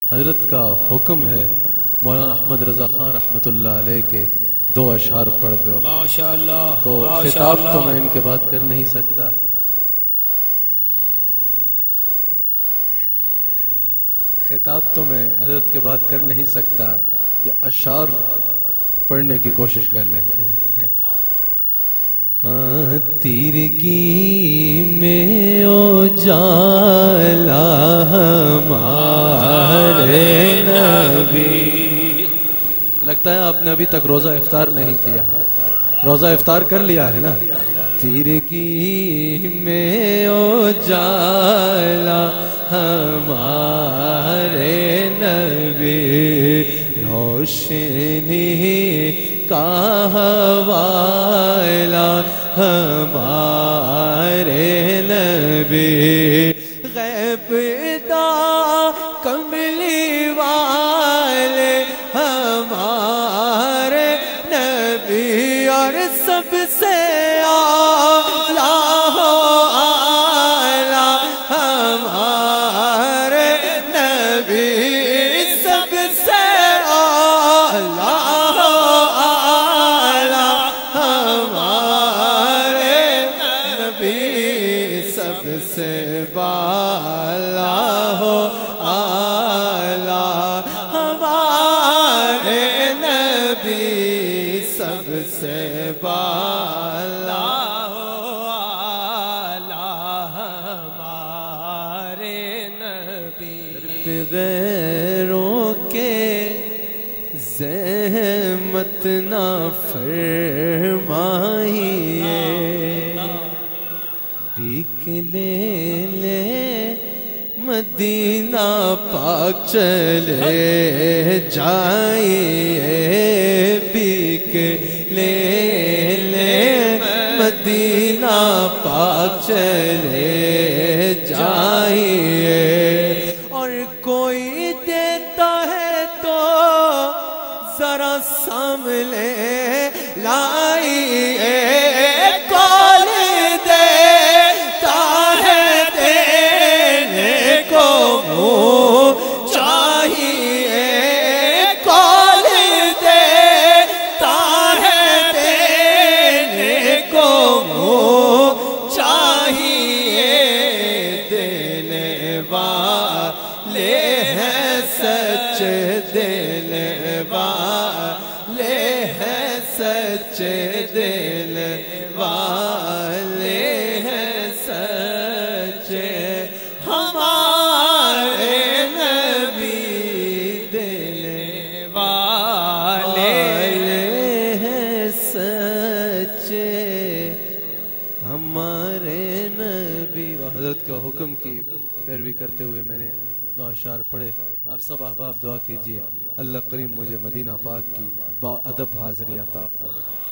हजरत का हुक्म है मौलाना अहमद रज़ा खान रहमतुल्लाह अलैह के दो अशार पढ़ दो। माशाअल्लाह। तो खिताब तो मैं इनके बात कर नहीं सकता, खिताब तो मैं हजरत के बात कर नहीं सकता, ये अशार पढ़ने की कोशिश कर लेते हैं। हाँ, तीर की में ओ जाला हमारे नबी। लगता है आपने अभी तक रोज़ा इफ्तार नहीं किया, रोज़ा इफ्तार कर लिया है ना। तीर की में ओ जाला हमारे नबी, रोशनी का हवाला हमारे नबी, गैब दा कमली वाले हमारे नबी, और सबसे आला हो आला हमारे नबी, सबसे आला हो आला हमारे नबी, सबसे बाला हो आला हमारे नबी, सबसे बाला हो आला हमारे नबी। गैरों के ज़हमत ना फरमाइए, भीख ले ले मदीना पाक चले जाइए, भीख ले ले मदीना पाक चले जाइए, और कोई देता है तो जरा सामने लाइए, कौन देता है देने को मुँह चाहिए, कौन देता है देने को मुँह चाहिए, देने वाले हैं सच, देने वाले हैं सच, देने वाले हैं सच, हमारे नबी देने वाले हैं सच, हमारे नबी। हज़रत के हुक्म की पैरवी करते हुए मैंने दो अशार पढ़े। आप सब अहबाब दुआ कीजिए, अल्लाह करीम मुझे मदीना पाक की बाअदब हाज़िरी अता फरमाए।